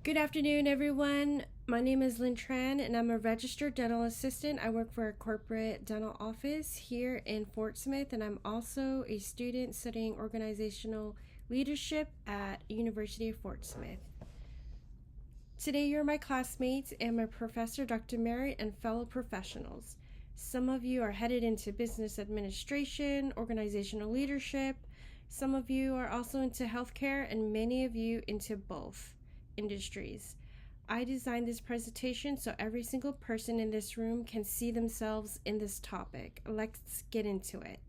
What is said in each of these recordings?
Good afternoon, everyone. My name is Tran, and I'm a registered dental assistant. I work for a corporate dental office here in Fort Smith, and I'm also a student studying organizational leadership at University of Fort Smith. Today, you're my classmates and my professor, Dr. Merritt, and fellow professionals. Some of you are headed into business administration, organizational leadership. Some of you are also into healthcare, and many of you into both industries. I designed this presentation so every single person in this room can see themselves in this topic. Let's get into it.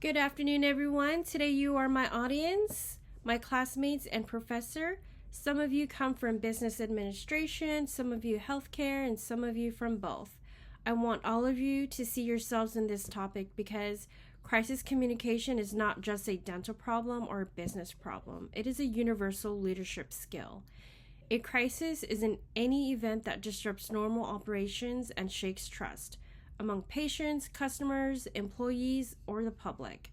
Good afternoon, everyone. Today you are my audience, my classmates and professor. Some of you come from business administration, some of you healthcare, and some of you from both. I want all of you to see yourselves in this topic because crisis communication is not just a dental problem or a business problem. It is a universal leadership skill. A crisis is any event that disrupts normal operations and shakes trust among patients, customers, employees, or the public.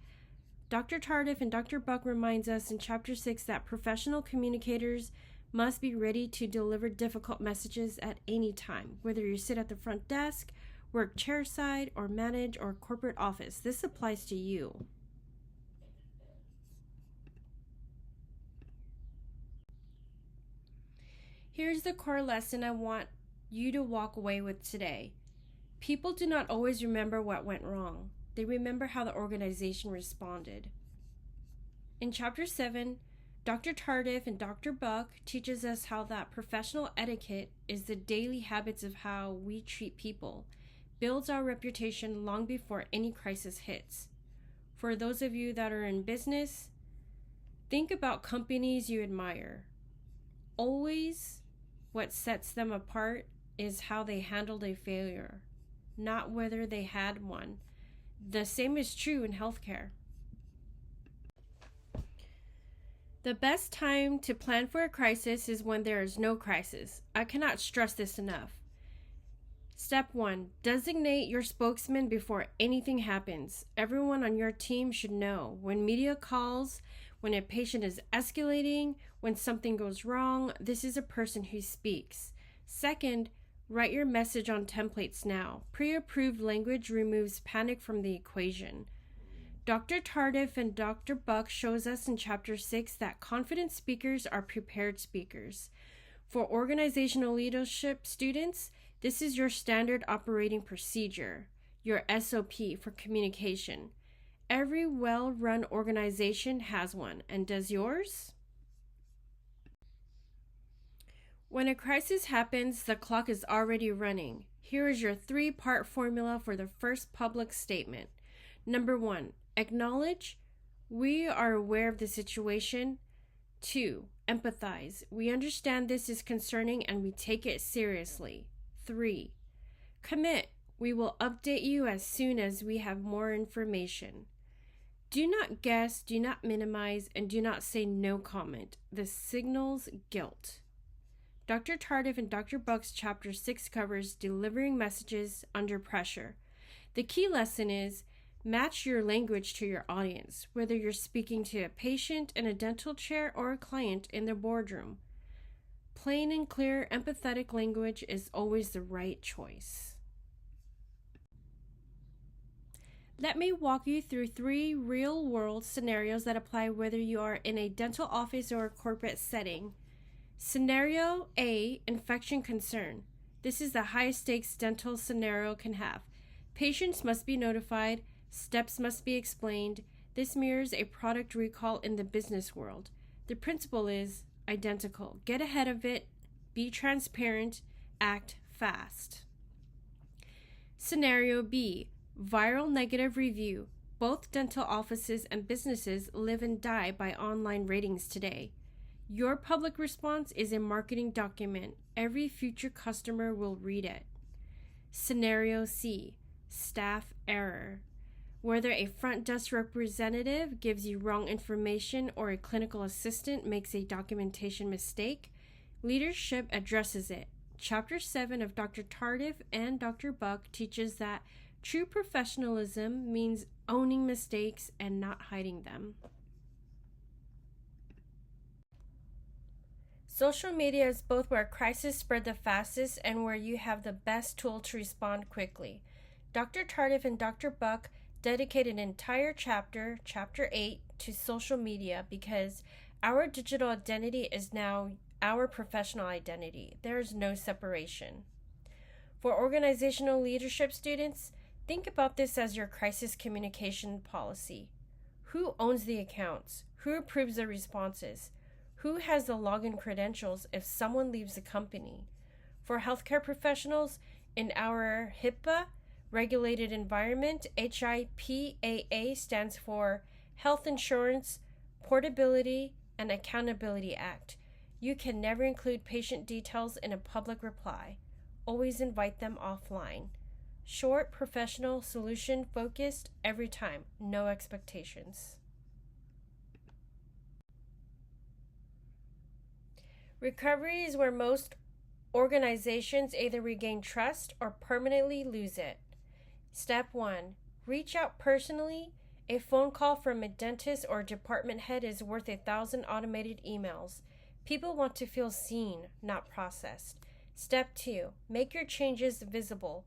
Dr. Tardif and Dr. Buck reminds us in Chapter 6 that professional communicators must be ready to deliver difficult messages at any time, whether you sit at the front desk, work chairside, or manage or corporate office. This applies to you. Here's the core lesson I want you to walk away with today. People do not always remember what went wrong. They remember how the organization responded. In Chapter 7, Dr. Tardif and Dr. Buck teaches us how that professional etiquette is the daily habits of how we treat people, builds our reputation long before any crisis hits. For those of you that are in business, think about companies you admire. Always what sets them apart is how they handled a failure, not whether they had one. The same is true in healthcare. The best time to plan for a crisis is when there is no crisis. I cannot stress this enough. Step 1. Designate your spokesman before anything happens. Everyone on your team should know when media calls, when a patient is escalating, when something goes wrong, this is a person who speaks. Second, write your message on templates now. Pre-approved language removes panic from the equation. Dr. Tardif and Dr. Buck shows us in Chapter 6 that confident speakers are prepared speakers. For organizational leadership students, this is your standard operating procedure, your SOP for communication. Every well-run organization has one, and does yours? When a crisis happens, the clock is already running. Here is your 3-part formula for the first public statement. Number 1, acknowledge, we are aware of the situation. 2, empathize, we understand this is concerning and we take it seriously. 3, commit, we will update you as soon as we have more information. Do not guess, do not minimize, and do not say no comment. This signals guilt. Dr. Tardif and Dr. Buck's Chapter 6 covers delivering messages under pressure. The key lesson is match your language to your audience, whether you're speaking to a patient in a dental chair or a client in the boardroom. Plain and clear, empathetic language is always the right choice. Let me walk you through 3 real-world scenarios that apply whether you are in a dental office or a corporate setting. Scenario A, infection concern. This is the highest stakes dental scenario can have. Patients must be notified, steps must be explained. This mirrors a product recall in the business world. The principle is identical. Get ahead of it, be transparent, act fast. Scenario B, viral negative review. Both dental offices and businesses live and die by online ratings today. Your public response is a marketing document. Every future customer will read it. Scenario C, staff error. Whether a front desk representative gives you wrong information or a clinical assistant makes a documentation mistake, leadership addresses it. Chapter 7 of Dr. Tardif and Dr. Buck teaches that true professionalism means owning mistakes and not hiding them. Social media is both where crises spread the fastest and where you have the best tool to respond quickly. Dr. Tardif and Dr. Buck dedicate an entire chapter, chapter 8, to social media because our digital identity is now our professional identity. There is no separation. For organizational leadership students, think about this as your crisis communication policy. Who owns the accounts? Who approves the responses? Who has the login credentials if someone leaves the company? For healthcare professionals, in our HIPAA regulated environment, HIPAA stands for Health Insurance Portability and Accountability Act. You can never include patient details in a public reply. Always invite them offline. Short, professional, solution focused every time. No expectations. Recovery is where most organizations either regain trust or permanently lose it. Step 1. Reach out personally. A phone call from a dentist or department head is worth 1,000 automated emails. People want to feel seen, not processed. Step 2. Make your changes visible.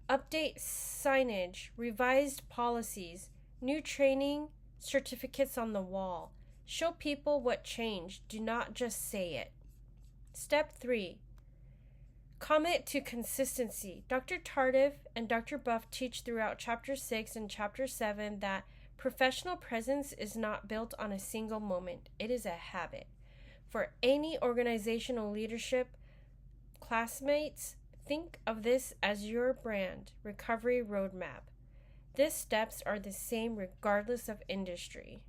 Update signage, revised policies, new training certificates on the wall. Show people what changed. Do not just say it. Step 3. Commit to consistency. Dr. Tardif and Dr. Buff teach throughout Chapter 6 and Chapter 7 that professional presence is not built on a single moment. It is a habit. For any organizational leadership, classmates, think of this as your brand recovery roadmap. These steps are the same regardless of industry.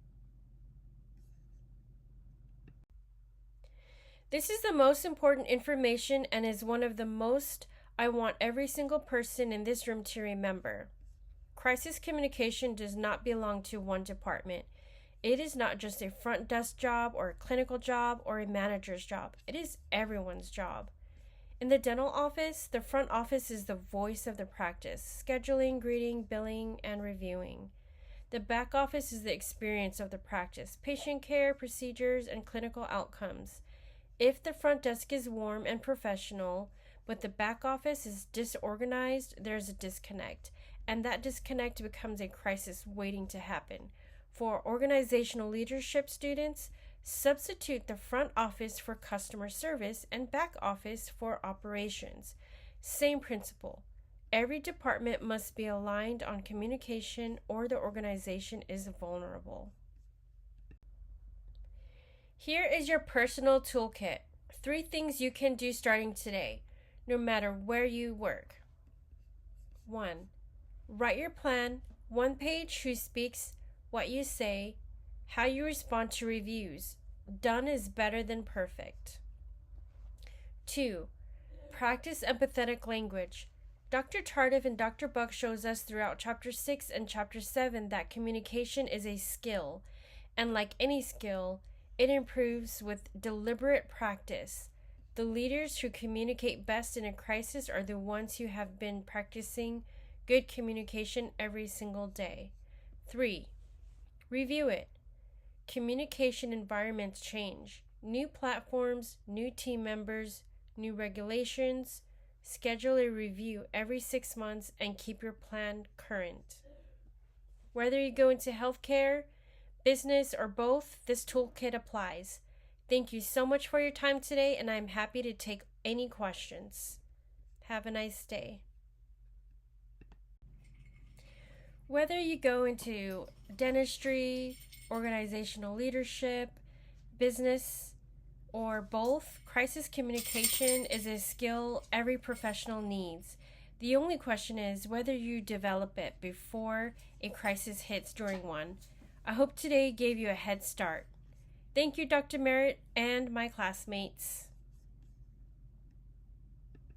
This is the most important information and is one of the most I want every single person in this room to remember. Crisis communication does not belong to one department. It is not just a front desk job or a clinical job or a manager's job. It is everyone's job. In the dental office, the front office is the voice of the practice, scheduling, greeting, billing, and reviewing. The back office is the experience of the practice, patient care, procedures, and clinical outcomes. If the front desk is warm and professional, but the back office is disorganized, there's a disconnect, and that disconnect becomes a crisis waiting to happen. For organizational leadership students, substitute the front office for customer service and back office for operations. Same principle. Every department must be aligned on communication or the organization is vulnerable. Here is your personal toolkit. 3 things you can do starting today, no matter where you work. 1. Write your plan, 1 page who speaks, what you say, how you respond to reviews. Done is better than perfect. 2. Practice empathetic language. Dr. Tardif and Dr. Buck shows us throughout Chapter 6 and Chapter 7 that communication is a skill, and like any skill, it improves with deliberate practice. The leaders who communicate best in a crisis are the ones who have been practicing good communication every single day. 3. Review it. Communication environments change. New platforms, new team members, new regulations. Schedule a review every 6 months and keep your plan current. Whether you go into healthcare, business, or both, this toolkit applies. Thank you so much for your time today, and I'm happy to take any questions. Have a nice day. Whether you go into dentistry, organizational leadership, business, or both, crisis communication is a skill every professional needs. The only question is whether you develop it before a crisis hits during one. I hope today gave you a head start. Thank you, Dr. Merritt and my classmates.